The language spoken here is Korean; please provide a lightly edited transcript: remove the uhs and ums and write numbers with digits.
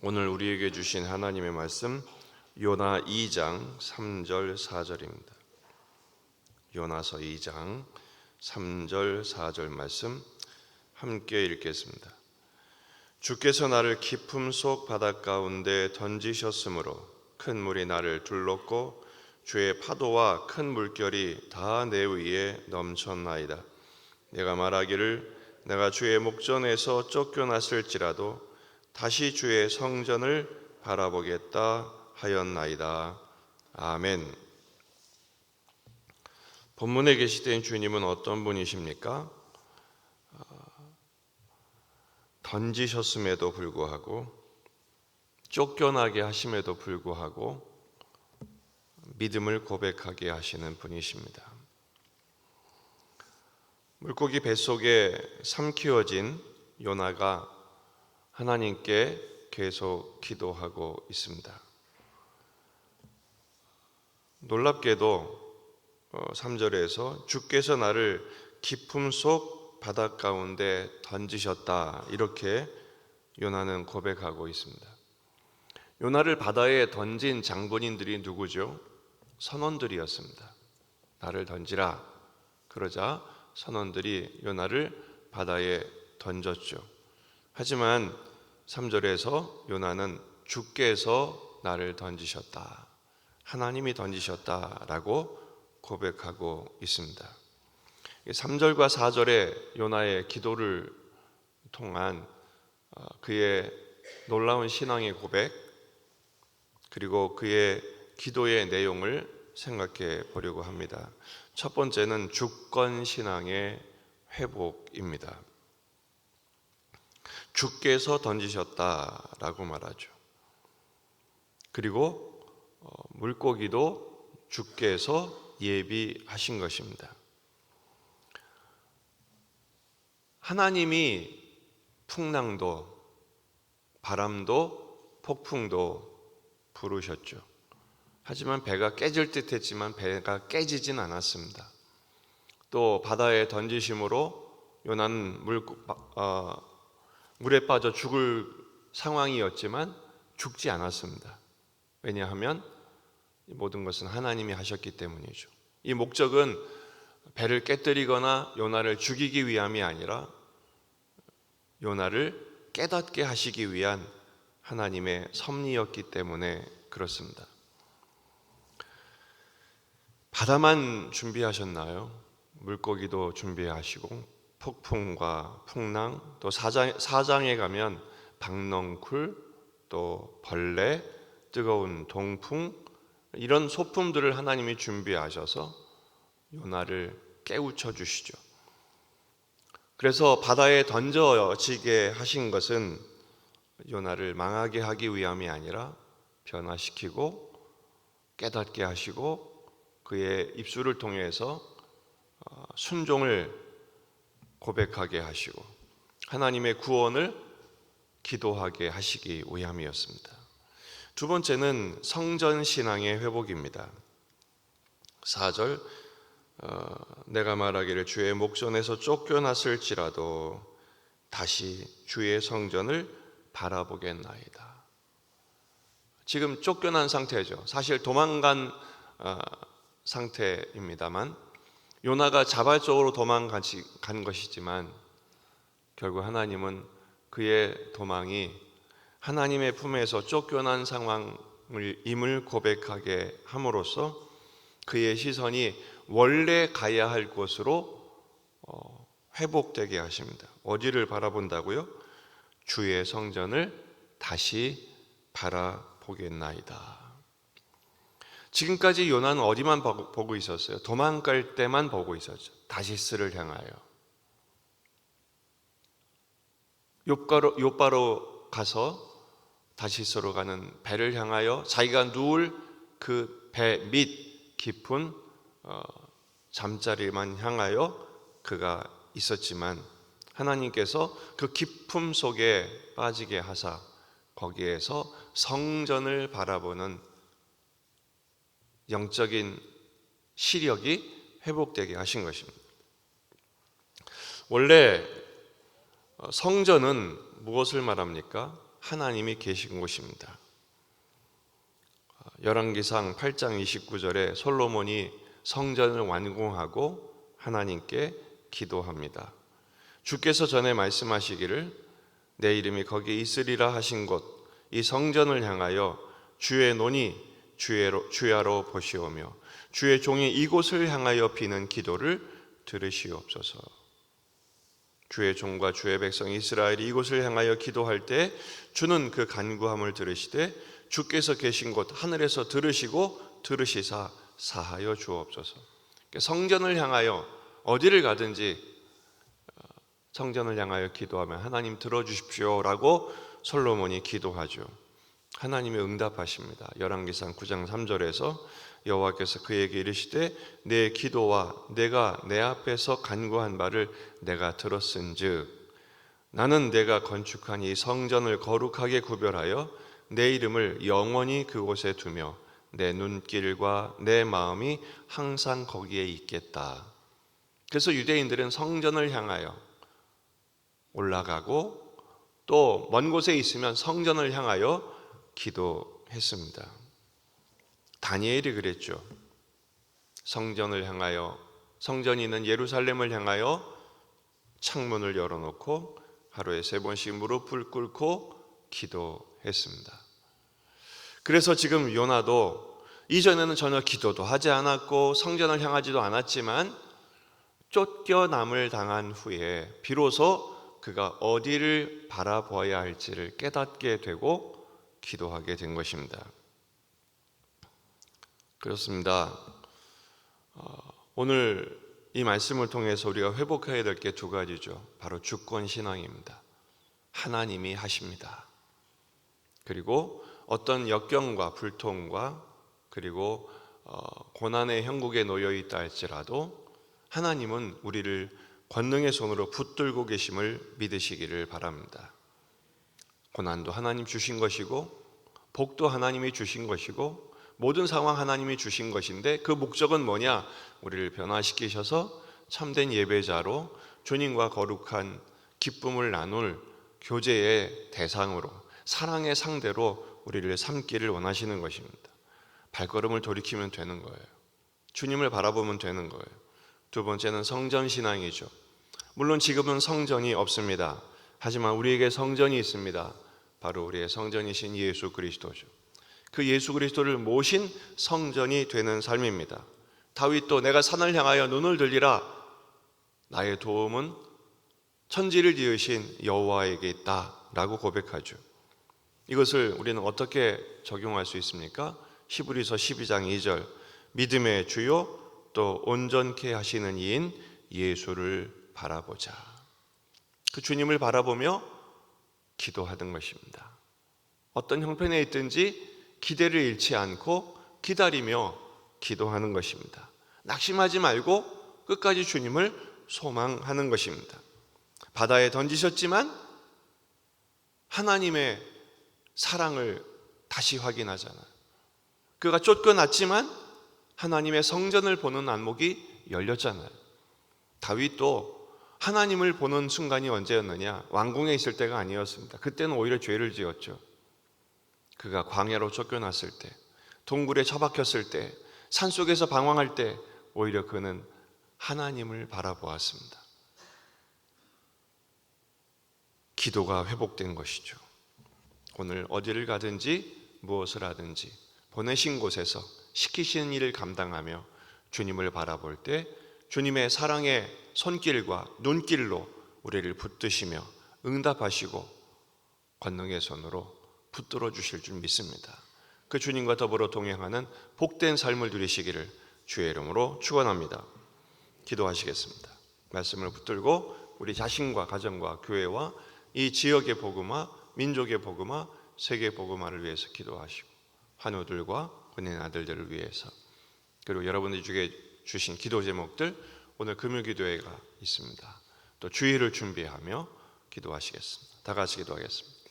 오늘 우리에게 주신 하나님의 말씀 요나 2장 3절 4절입니다. 요나서 2장 3절 4절 말씀 함께 읽겠습니다. 주께서 나를 깊음 속 바다 가운데 던지셨으므로 큰 물이 나를 둘렀고 주의 파도와 큰 물결이 다 내 위에 넘쳤나이다. 내가 말하기를 내가 주의 목전에서 쫓겨났을지라도 다시 주의 성전을 바라보겠다 하였나이다. 아멘. 본문에 계시된 주님은 어떤 분이십니까? 던지셨음에도 불구하고, 쫓겨나게 하심에도 불구하고 믿음을 고백하게 하시는 분이십니다. 물고기 뱃속에 삼키워진 요나가 하나님께 계속 기도하고 있습니다. 놀랍게도 3절에서 주께서 나를 깊음 속 바다 가운데 던지셨다, 이렇게 요나는 고백하고 있습니다. 요나를 바다에 던진 장본인들이 누구죠? 선원들이었습니다. 나를 던지라 그러자 선원들이 요나를 바다에 던졌죠. 하지만 3절에서 요나는 주께서 나를 던지셨다, 하나님이 던지셨다라고 고백하고 있습니다. 3절과 4절의 요나의 기도를 통한 그의 놀라운 신앙의 고백, 그리고 그의 기도의 내용을 생각해 보려고 합니다. 첫 번째는 주권 신앙의 회복입니다. 주께서 던지셨다라고 말하죠. 그리고 물고기도 주께서 예비하신 것입니다. 하나님이 풍랑도 바람도 폭풍도 부르셨죠. 하지만 배가 깨질 듯 했지만 배가 깨지진 않았습니다. 또 바다에 던지심으로 요나는 물에 빠져 죽을 상황이었지만 죽지 않았습니다. 왜냐하면 모든 것은 하나님이 하셨기 때문이죠. 이 목적은 배를 깨뜨리거나 요나를 죽이기 위함이 아니라 요나를 깨닫게 하시기 위한 하나님의 섭리였기 때문에 그렇습니다. 바다만 준비하셨나요? 물고기도 준비하시고 폭풍과 풍랑, 또 사장에 가면 박넝쿨, 또 벌레, 뜨거운 동풍, 이런 소품들을 하나님이 준비하셔서 요나를 깨우쳐 주시죠. 그래서 바다에 던져지게 하신 것은 요나를 망하게 하기 위함이 아니라 변화시키고 깨닫게 하시고 그의 입술을 통해서 순종을 고백하게 하시고 하나님의 구원을 기도하게 하시기 위함이었습니다. 두 번째는 성전 신앙의 회복입니다. 4절, 내가 말하기를 주의 목전에서 쫓겨났을지라도 다시 주의 성전을 바라보겠나이다. 지금 쫓겨난 상태죠. 사실 도망간 상태입니다만 요나가 자발적으로 도망간 것이지만 결국 하나님은 그의 도망이 하나님의 품에서 쫓겨난 상황임을 고백하게 함으로써 그의 시선이 원래 가야 할 곳으로 회복되게 하십니다. 어디를 바라본다고요? 주의 성전을 다시 바라보겠나이다. 지금까지 요나는 어디만 보고 있었어요? 도망갈 때만 보고 있었죠. 다시스를 향하여. 욥바로 가서 다시스로 가는 배를 향하여 자기가 누울 그 배 밑 깊은 잠자리만 향하여 그가 있었지만 하나님께서 그 깊음 속에 빠지게 하사 거기에서 성전을 바라보는 영적인 시력이 회복되게 하신 것입니다. 원래 성전은 무엇을 말합니까? 하나님이 계신 곳입니다. 열왕기상 8장 29절에 솔로몬이 성전을 완공하고 하나님께 기도합니다. 주께서 전에 말씀하시기를 내 이름이 거기에 있으리라 하신 곳 이 성전을 향하여 주의 눈이 주야로 보시오며 주의 종이 이곳을 향하여 비는 기도를 들으시옵소서. 주의 종과 주의 백성 이스라엘이 이곳을 향하여 기도할 때 주는 그 간구함을 들으시되 주께서 계신 곳 하늘에서 들으시고 들으시사 사하여 주옵소서. 성전을 향하여 어디를 가든지 성전을 향하여 기도하면 하나님 들어주십시오라고 솔로몬이 기도하죠. 하나님이 응답하십니다. 열왕기상 9장 3절에서 여호와께서 그에게 이르시되 내 기도와 내가 내 앞에서 간구한 바를 내가 들었은즉 나는 내가 건축한 이 성전을 거룩하게 구별하여 내 이름을 영원히 그곳에 두며 내 눈길과 내 마음이 항상 거기에 있겠다. 그래서 유대인들은 성전을 향하여 올라가고 또 먼 곳에 있으면 성전을 향하여 기도했습니다. 다니엘이 그랬죠. 성전을 향하여, 성전이 있는 예루살렘을 향하여 창문을 열어놓고 하루에 3번씩 무릎을 꿇고 기도했습니다. 그래서 지금 요나도 이전에는 전혀 기도도 하지 않았고 성전을 향하지도 않았지만 쫓겨남을 당한 후에 비로소 그가 어디를 바라보아야 할지를 깨닫게 되고 기도하게 된 것입니다. 그렇습니다. 오늘 이 말씀을 통해서 우리가 회복해야 될 게 2가지죠. 바로 주권 신앙입니다. 하나님이 하십니다. 그리고 어떤 역경과 불통과 그리고 고난의 형국에 놓여 있다 할지라도 하나님은 우리를 권능의 손으로 붙들고 계심을 믿으시기를 바랍니다. 고난도 하나님 주신 것이고 복도 하나님이 주신 것이고 모든 상황 하나님이 주신 것인데 그 목적은 뭐냐? 우리를 변화시키셔서 참된 예배자로 주님과 거룩한 기쁨을 나눌 교제의 대상으로 사랑의 상대로 우리를 삼기를 원하시는 것입니다. 발걸음을 돌이키면 되는 거예요. 주님을 바라보면 되는 거예요. 2번째는 성전신앙이죠. 물론 지금은 성전이 없습니다. 하지만 우리에게 성전이 있습니다. 바로 우리의 성전이신 예수 그리스도죠. 그 예수 그리스도를 모신 성전이 되는 삶입니다. 다윗도 내가 산을 향하여 눈을 들리라 나의 도움은 천지를 지으신 여호와에게 있다 라고 고백하죠. 이것을 우리는 어떻게 적용할 수 있습니까? 히브리서 12장 2절 믿음의 주요 또 온전케 하시는 이인 예수를 바라보자. 그 주님을 바라보며 기도하는 것입니다. 어떤 형편에 있든지 기대를 잃지 않고 기다리며 기도하는 것입니다. 낙심하지 말고 끝까지 주님을 소망하는 것입니다. 바다에 던지셨지만 하나님의 사랑을 다시 확인하잖아요. 그가 쫓겨났지만 하나님의 성전을 보는 안목이 열렸잖아요. 다윗도 하나님을 보는 순간이 언제였느냐? 왕궁에 있을 때가 아니었습니다. 그때는 오히려 죄를 지었죠. 그가 광야로 쫓겨났을 때, 동굴에 처박혔을 때, 산속에서 방황할 때 오히려 그는 하나님을 바라보았습니다. 기도가 회복된 것이죠. 오늘 어디를 가든지 무엇을 하든지 보내신 곳에서 시키시는 일을 감당하며 주님을 바라볼 때 주님의 사랑의 손길과 눈길로 우리를 붙드시며 응답하시고 권능의 손으로 붙들어 주실 줄 믿습니다. 그 주님과 더불어 동행하는 복된 삶을 누리시기를 주의 이름으로 축원합니다. 기도하시겠습니다. 말씀을 붙들고 우리 자신과 가정과 교회와 이 지역의 복음화, 민족의 복음화, 세계 복음화를 위해서 기도하시고 환우들과 은혜의 아들들을 위해서 그리고 여러분들이 주신 기도 제목들 오늘 금요기도회가 있습니다. 또 주일을 준비하며 기도하시겠습니다. 다 같이 기도하겠습니다.